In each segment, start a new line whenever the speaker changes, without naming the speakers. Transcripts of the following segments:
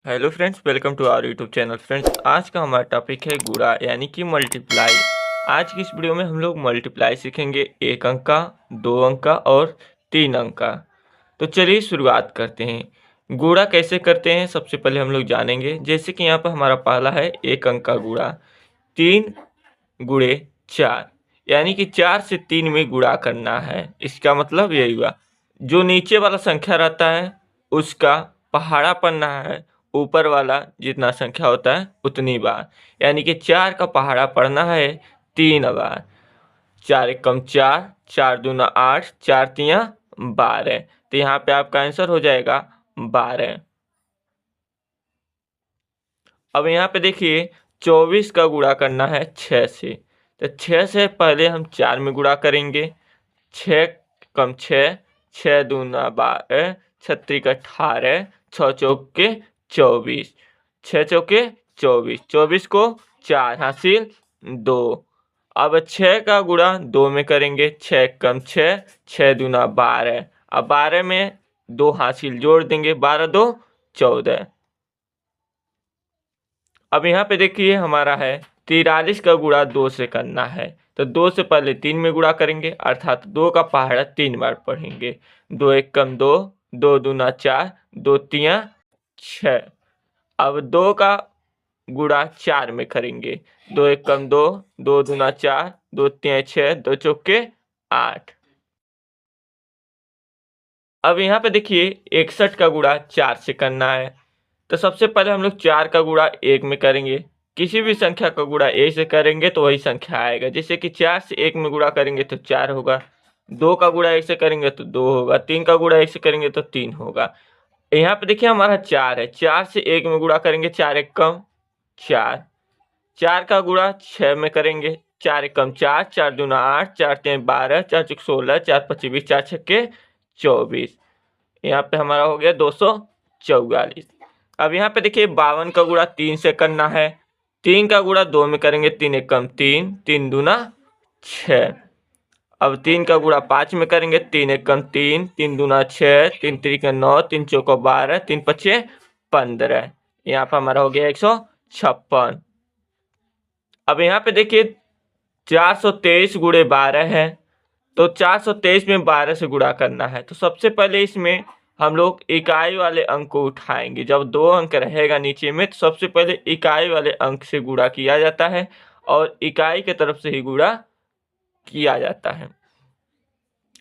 Hello friends, welcome to our YouTube channel. Friends, आज का हमारा टॉपिक है गुणा यानी कि मल्टीप्लाई। आज की इस वीडियो में हम लोग मल्टीप्लाई सीखेंगे, 1 अंक का, 2 अंक का और 3 अंक का। तो चलिए शुरुआत करते हैं। गुणा कैसे करते हैं सबसे पहले हम लोग जानेंगे। जैसे कि यहाँ पर हमारा पहला है 1 अंक का गुणा, 3 × 4 यानी कि 4 से 3 में गुणा करना है। इसका मतलब यही हुआ, जो नीचे वाला संख्या रहता है उसका पहाड़ा पढ़ना है, ऊपर वाला जितना संख्या होता है उतनी बार। यानी कि 4 का पहाड़ा पढ़ना है 3 बार। 4 × 1 = 4, 4 × 2 = 8, 4 × 3 = 12। तो यहाँ पे आपका आंसर हो जाएगा 12। अब यहाँ पे देखिए 24 का गुणा करना है 6 से। तो 6 से पहले हम 4 में गुणा करेंगे। 6 × 6 = 6 × 2 = 12, 6 × 3 = 18, 6 × 4 = 24। 6 × 4 = 24, 24 को 4 हासिल 2। अब 6 का गुणा 2 में करेंगे। 6 × 6 = 6 × 2 = 12। अब 12 में 2 हासिल जोड़ देंगे, 12 × 2 = 14। अब यहाँ पे देखिए हमारा है 43 का गुणा 2 से करना है। तो 2 से पहले 3 में गुणा करेंगे, अर्थात 2 का पहाड़ा 3 बार पढ़ेंगे। 2 × 1 = 2, 2 × 2 = 4, 2 × 3 = 6। अब 2 का गुणा 4 में करेंगे। 2 × 1 = 2, 2 × 2 = 4, 2 × 3 = 6, 2 × 4 = 8। अब यहाँ पे देखिए 61 का गुणा 4 से करना है। तो सबसे पहले हम लोग 4 का गुणा 1 में करेंगे। किसी भी संख्या का गुणा 1 से करेंगे तो वही संख्या आएगा। जैसे कि 4 से 1 में गुणा करेंगे तो 4 होगा, 2 का गुणा 1 से करेंगे तो 2 होगा, 3 का गुणा 1 से करेंगे तो 3 होगा। यहाँ पे देखिए हमारा 4 है, 4 से 1 में गुणा करेंगे, 4 × 1 = 4। 4 का गुणा 6 में करेंगे, 4 × 1 = 4, 4 × 2 = 8, 4 × 3 = 12, 4 × 4 = 16, 4 × 5 = 20, 4 × 6 = 24। यहाँ पे हमारा हो गया 244। अब यहाँ पे देखिए 52 का गुणा 3 से करना है। 3 का गुणा 2 में करेंगे, 3 × 1 = 3, 3 × 2 = 6। अब 3 का गुणा 5 में करेंगे, 3 × 1 = 3, 3 × 2 = 6, 3 × 3 = 9, 3 × 4 = 12, 3 × 5 = 15। यहाँ पर हमारा हो गया 156। अब यहाँ पे देखिए 423 × 12 है। तो 423 में 12 से गुणा करना है। तो सबसे पहले इसमें हम लोग इकाई वाले अंक को उठाएंगे। जब 2 अंक रहेगा नीचे में तो सबसे पहले इकाई वाले अंक से गुणा किया जाता है और इकाई के तरफ से ही गुणा किया जाता है।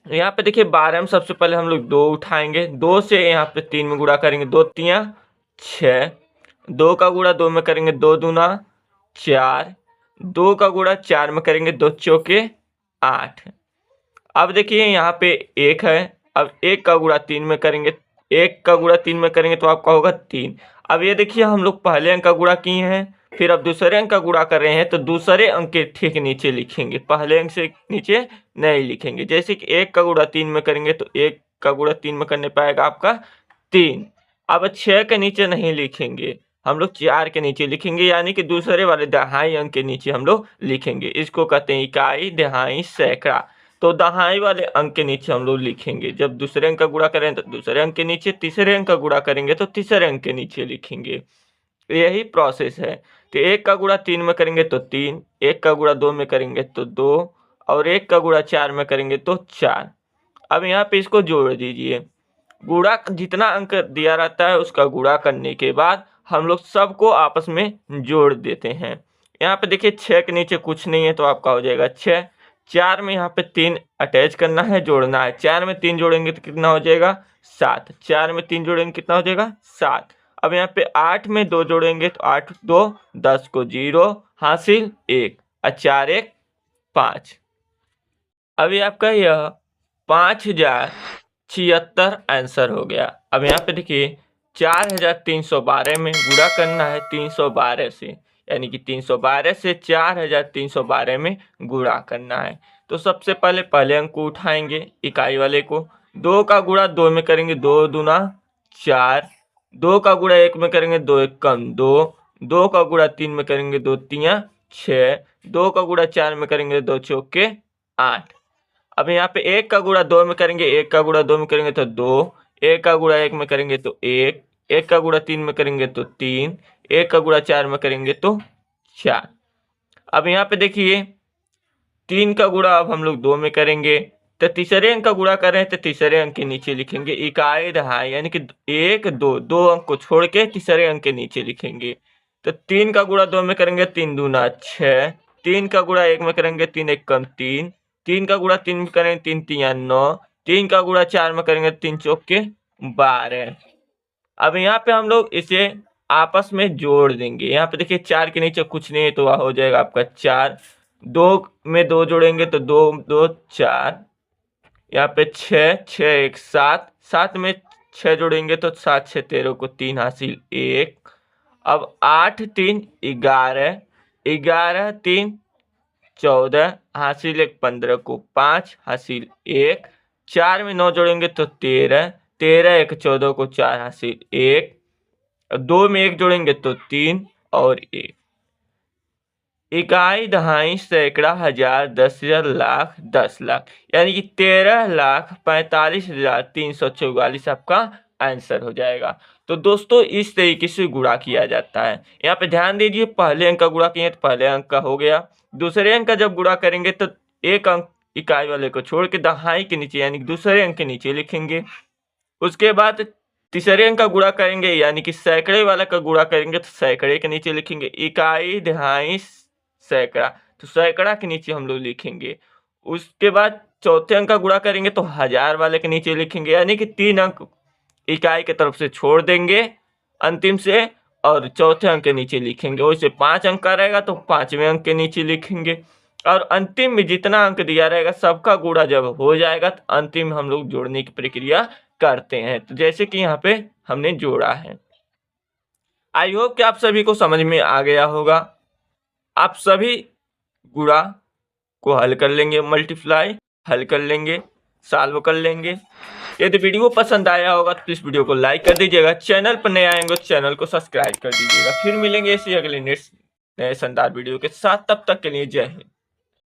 यहाँ पे देखिए 12 में सबसे पहले हम लोग 2 उठाएंगे। 2 से यहाँ पे 3 में गुणा करेंगे, 2 × 3 = 6। 2 का गुणा 2 में करेंगे, 2 × 2 = 4। 2 का गुणा 4 में करेंगे, 2 × 4 = 8। अब देखिए यहाँ पे 1 है। अब 1 का गुणा 3 में करेंगे, 1 का गुणा 3 में करेंगे तो आपका होगा 3। अब ये देखिए हम लोग पहले अंक का गुणा किए हैं, फिर अब दूसरे अंक का गुणा कर रहे हैं तो दूसरे अंक के ठीक नीचे लिखेंगे, पहले अंक से नीचे नहीं लिखेंगे। जैसे कि 1 का गुणा 3 में करेंगे तो 1 का गुणा 3 में करने पाएगा आपका 3। अब 6 के नीचे नहीं लिखेंगे, हम लोग 4 के नीचे लिखेंगे, यानी कि दूसरे वाले दहाई अंक के नीचे हम लोग लिखेंगे। इसको कहते हैं इकाई, दहाई, सैकड़ा। तो दहाई वाले अंक के नीचे हम लोग लिखेंगे। जब दूसरे अंक का गुणा करें तो दूसरे अंक के नीचे, तीसरे अंक का गुणा करेंगे तो तीसरे अंक के नीचे लिखेंगे। यही प्रोसेस है। तो 1 का गुणा 3 में करेंगे तो 3, 1 का गुणा 2 में करेंगे तो 2 और 1 का गुणा 4 में करेंगे तो 4। अब यहाँ पे इसको जोड़ दीजिए। गुणा जितना अंक दिया रहता है उसका गुणा करने के बाद हम लोग सबको आपस में जोड़ देते हैं। यहाँ पे देखिए 6 के नीचे कुछ नहीं है तो आपका हो जाएगा 6। 4 में यहाँ पे 3 अटैच करना है, जोड़ना है। 4 में 3 जोड़ेंगे तो कितना हो जाएगा 7। 4 में 3 जोड़ेंगे कितना हो जाएगा 7। अब यहाँ पे 8 में 2 जोड़ेंगे तो 8 × 2 = 10 को 0 हासिल 1 और 4 × 1 = 5। अभी आपका यह 5076 आंसर हो गया। अब यहाँ पे देखिए 4312 में गुणा करना है 312 से, यानी कि 312 से 4312 में गुणा करना है। तो सबसे पहले अंक को उठाएंगे, इकाई वाले को। 2 का गुणा 2 में करेंगे, 2 × 2 = 4। 2 का गुणा 1 में करेंगे, 2 × 1 = 2। 2 का गुणा 3 में करेंगे, 2 × 3 = 6। 2 का गुणा 4 में करेंगे, 2 × 4 = 8। अब यहाँ पे 1 का गुणा 2 में करेंगे, 1 का गुणा 2 में करेंगे तो 2, 1 का गुणा 1 में करेंगे तो 1, 1 का गुणा 3 में करेंगे तो 3, 1 का गुणा 4 में करेंगे तो 4। अब यहाँ पे देखिए 3 का गुणा अब हम लोग 2 में करेंगे, तो तीसरे अंक का गुणा कर रहे हैं तो तीसरे अंक के नीचे लिखेंगे इकाई दहाई, यानी कि 1 2 2 अंक को छोड़ के तीसरे अंक के नीचे लिखेंगे। तो 3 का गुणा 2 में करेंगे 3 दूना 6, 3 का गुणा 1 में करेंगे 3 1 कम 3, 3 का गुणा 3 में करेंगे 3 3 9, 3 का गुणा 4 में करेंगे 3 चौक के 12। अब यहाँ पे हम लोग इसे आपस में जोड़ देंगे। यहाँ पे देखिए 4 के नीचे कुछ नहीं है तो वह हो जाएगा आपका 4, 2 में 2 जोड़ेंगे तो 2 2 4, यहाँ पे 6 6 1 7, 7 में 6 जोड़ेंगे तो 7 6 13 को 3 हासिल 1। अब 8 3 11, 11 3 14 हासिल 1 15 को 5 हासिल 1, 4 में 9 जोड़ेंगे तो 13, 13 1 14 को 4 हासिल 1, 2 में 1 जोड़ेंगे तो 3 और 1। इकाई दहाई सैकड़ा हजार 10,000 लाख 10 लाख, यानी कि 13,45,344 आपका आंसर हो जाएगा। तो दोस्तों इस तरीके से गुणा किया जाता है। यहाँ पे ध्यान दीजिए पहले अंक का गुणा किए तो पहले अंक का हो गया, दूसरे अंक का जब गुणा करेंगे तो एक अंक इकाई वाले को छोड़ के दहाई के नीचे यानी कि दूसरे अंक के नीचे लिखेंगे। उसके बाद तीसरे अंक का गुणा करेंगे यानी कि सैकड़े वाला का गुणा करेंगे तो सैकड़े के नीचे लिखेंगे इकाई दहाई सैकड़ा, तो सैकड़ा के नीचे हम लोग लिखेंगे। उसके बाद चौथे अंक का गुणा करेंगे तो हजार वाले के नीचे लिखेंगे, यानी कि 3 अंक इकाई की तरफ से छोड़ देंगे अंतिम से और चौथे अंक के नीचे लिखेंगे। वैसे 5 अंक का रहेगा तो 5वें अंक के नीचे लिखेंगे और अंतिम में जितना अंक दिया रहेगा सबका गुणा जब हो जाएगा तो अंतिम में हम लोग जोड़ने की प्रक्रिया करते हैं। तो जैसे कि यहाँ पे हमने जोड़ा है। आई होप कि आप सभी को समझ में आ गया होगा। आप सभी गुणा को हल कर लेंगे, मल्टीप्लाई हल कर लेंगे, सॉल्व कर लेंगे। यदि वीडियो पसंद आया होगा तो प्लीज़ वीडियो को लाइक कर दीजिएगा, चैनल पर नए आएंगे तो चैनल को सब्सक्राइब कर दीजिएगा। फिर मिलेंगे इसी अगले नेक्स्ट नए शानदार वीडियो के साथ, तब तक के लिए जय हिंद।